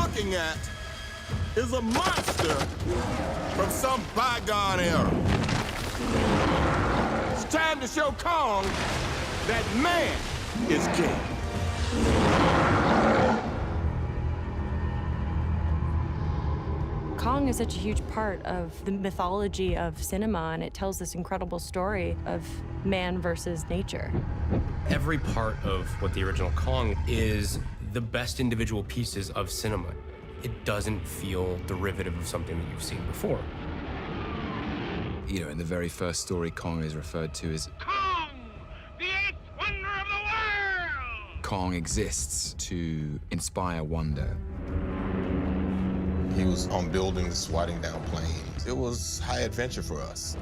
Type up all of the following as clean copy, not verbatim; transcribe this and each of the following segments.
looking at is a monster from some bygone era. It's time to show Kong that man is king. Kong is such a huge part of the mythology of cinema, and it tells this incredible story of man versus nature. Every part of what the original Kong is the best individual pieces of cinema. It doesn't feel derivative of something that you've seen before. You know, in the very first story, Kong is referred to as Kong, the eighth wonder of the world! Kong exists to inspire wonder. He was on buildings, swatting down planes. It was high adventure for us.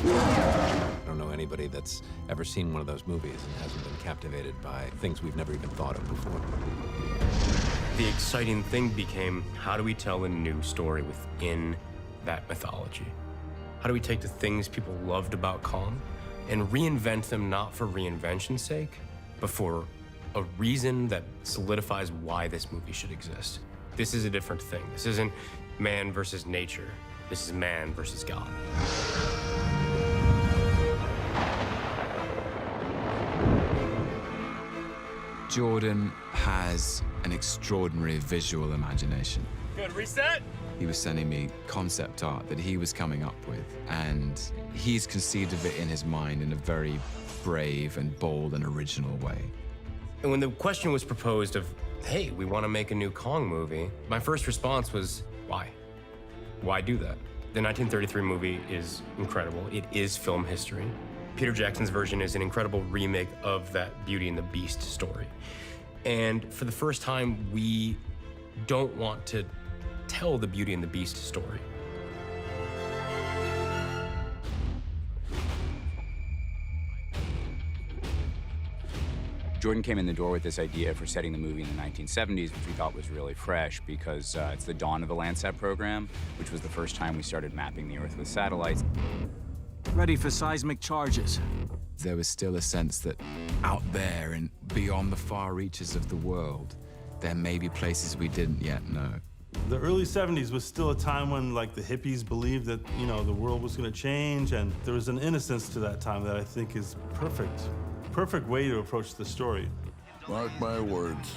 I don't know anybody that's ever seen one of those movies and hasn't been captivated by things we've never even thought of before. The exciting thing became, how do we tell a new story within that mythology? How do we take the things people loved about Kong and reinvent them, not for reinvention's sake, but for a reason that solidifies why this movie should exist? This is a different thing. This isn't man versus nature. This is man versus God. Jordan has an extraordinary visual imagination. Good, reset? He was sending me concept art that he was coming up with, and he's conceived of it in his mind in a very brave and bold and original way. And when the question was proposed of, hey, we want to make a new Kong movie, my first response was, why? Why do that? The 1933 movie is incredible. It is film history. Peter Jackson's version is an incredible remake of that Beauty and the Beast story. And for the first time, we don't want to tell the Beauty and the Beast story. Jordan came in the door with this idea for setting the movie in the 1970s, which we thought was really fresh because it's the dawn of the Landsat program, which was the first time we started mapping the Earth with satellites. Ready for seismic charges. There was still a sense that out there and beyond the far reaches of the world, there may be places we didn't yet know. The early 70s was still a time when, like, the hippies believed that, you know, the world was going to change, and there was an innocence to that time that I think is perfect. Perfect way to approach the story. Mark my words.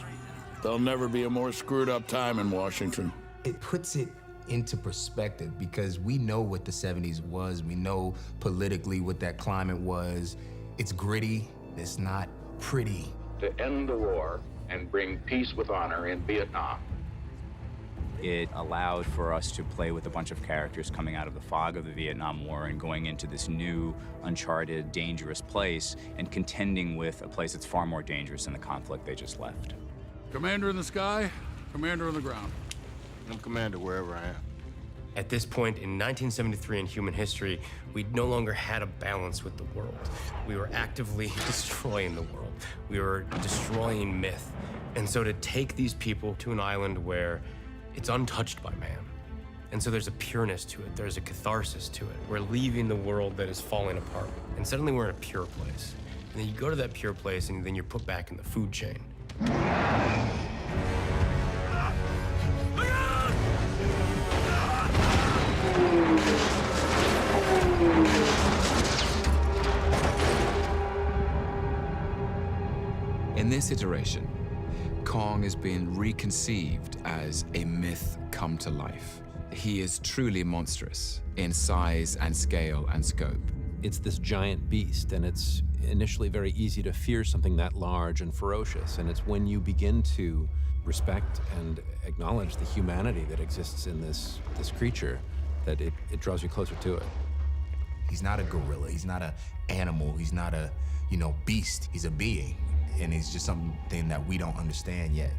There'll never be a more screwed up time in Washington. It puts it into perspective because we know what the 70s was. We know politically what that climate was. It's gritty. It's not pretty. To end the war and bring peace with honor in Vietnam. It allowed for us to play with a bunch of characters coming out of the fog of the Vietnam War and going into this new, uncharted, dangerous place and contending with a place that's far more dangerous than the conflict they just left. Commander in the sky, commander on the ground. I'm commander wherever I am. At this point in 1973 in human history, we no longer had a balance with the world. We were actively destroying the world. We were destroying myth. And so to take these people to an island where it's untouched by man. And so there's a pureness to it. There's a catharsis to it. We're leaving the world that is falling apart. And suddenly we're in a pure place. And then you go to that pure place and then you're put back in the food chain. In this iteration, Kong is being reconceived as a myth come to life. He is truly monstrous in size and scale and scope. It's this giant beast, and it's initially very easy to fear something that large and ferocious, and it's when you begin to respect and acknowledge the humanity that exists in this creature that it draws you closer to it. He's not a gorilla, he's not an animal, he's not a, beast, he's a being. And it's just something that we don't understand yet.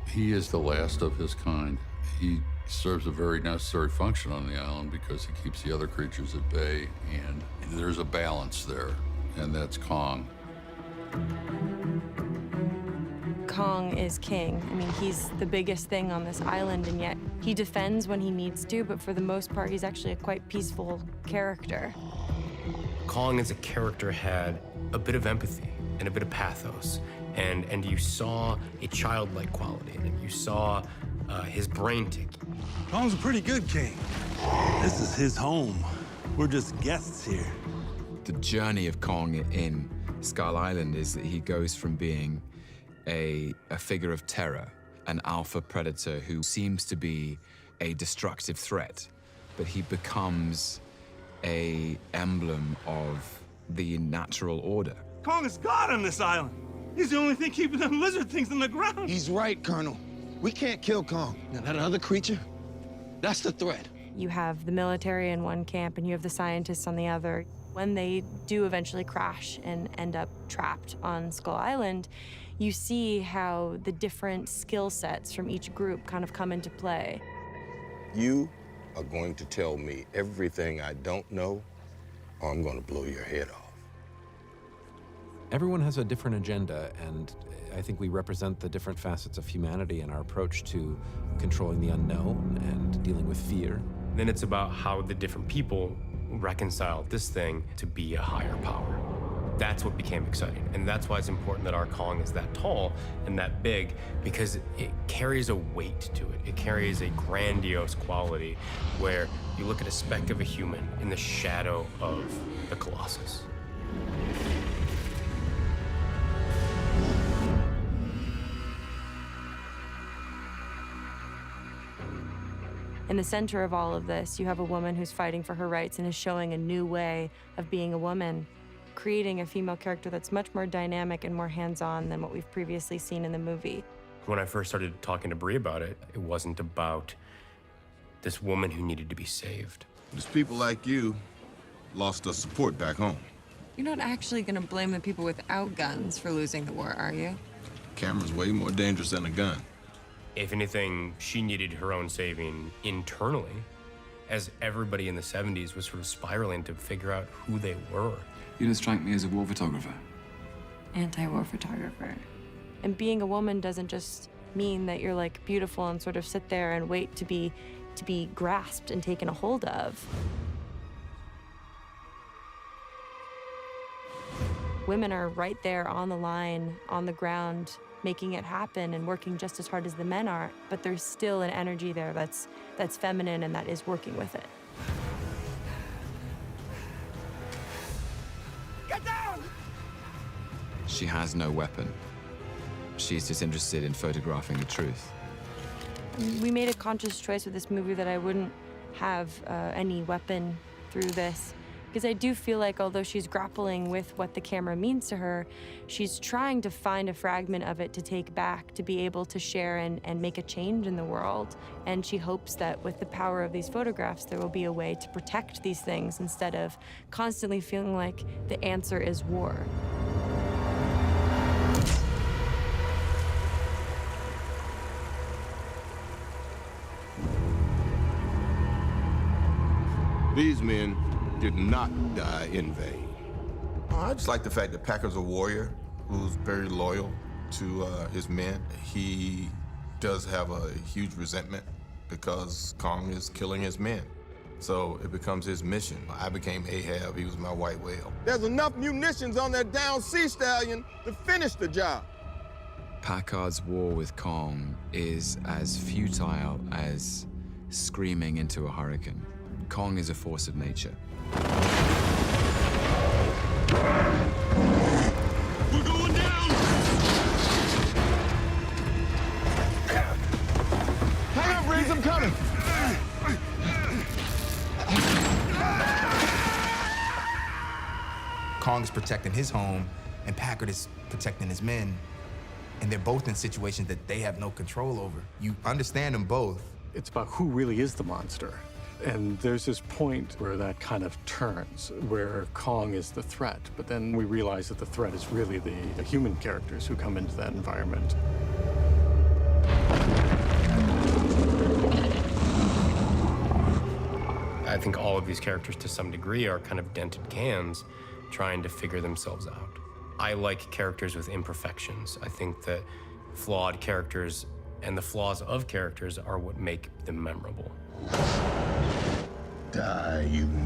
He is the last of his kind. He serves a very necessary function on the island because he keeps the other creatures at bay, and there's a balance there, and that's Kong. Kong is king. I mean, he's the biggest thing on this island, and yet he defends when he needs to, but for the most part, he's actually a quite peaceful character. Kong as a character had a bit of empathy and a bit of pathos. And you saw a childlike quality in it. You saw his brain ticking. Kong's a pretty good king. This is his home. We're just guests here. The journey of Kong in Skull Island is that he goes from being a figure of terror, an alpha predator who seems to be a destructive threat, but he becomes an emblem of the natural order. Kong is God on this island. He's the only thing keeping them lizard things on the ground. He's right, Colonel. We can't kill Kong. Now, that other creature, that's the threat. You have the military in one camp and you have the scientists on the other. When they do eventually crash and end up trapped on Skull Island, you see how the different skill sets from each group kind of come into play. You are going to tell me everything I don't know, or I'm going to blow your head off. Everyone has a different agenda, and I think we represent the different facets of humanity in our approach to controlling the unknown and dealing with fear. Then it's about how the different people reconcile this thing to be a higher power. That's what became exciting, and that's why it's important that our Kong is that tall and that big, because it carries a weight to it. It carries a grandiose quality where you look at a speck of a human in the shadow of the Colossus. In the center of all of this, you have a woman who's fighting for her rights and is showing a new way of being a woman, creating a female character that's much more dynamic and more hands-on than what we've previously seen in the movie. When I first started talking to Brie about it, it wasn't about this woman who needed to be saved. It's people like you lost us support back home. You're not actually gonna blame the people without guns for losing the war, are you? Camera's way more dangerous than a gun. If anything, she needed her own saving internally, as everybody in the 70s was sort of spiraling to figure out who they were. You don't strike me as a war photographer. Anti-war photographer. And being a woman doesn't just mean that you're like beautiful and sort of sit there and wait to be grasped and taken a hold of. Women are right there on the line, on the ground, making it happen and working just as hard as the men are, but there's still an energy there that's feminine and that is working with it. Get down! She has no weapon. She's just interested in photographing the truth. We made a conscious choice with this movie that I wouldn't have any weapon through this, because I do feel like although she's grappling with what the camera means to her, she's trying to find a fragment of it to take back, to be able to share and make a change in the world. And she hopes that with the power of these photographs, there will be a way to protect these things instead of constantly feeling like the answer is war. These men did not die in vain. I just like the fact that Packer's a warrior who's very loyal to his men. He does have a huge resentment because Kong is killing his men. So it becomes his mission. I became Ahab, he was my white whale. There's enough munitions on that down sea stallion to finish the job. Packard's war with Kong is as futile as screaming into a hurricane. Kong is a force of nature. We're going down! Hang on, Reeves, I'm coming! Kong is protecting his home, and Packard is protecting his men. And they're both in situations that they have no control over. You understand them both. It's about who really is the monster. And there's this point where that kind of turns, where Kong is the threat, but then we realize that the threat is really the human characters who come into that environment. I think all of these characters, to some degree, are kind of dented cans trying to figure themselves out. I like characters with imperfections. I think that flawed characters and the flaws of characters are what make them memorable. Die, you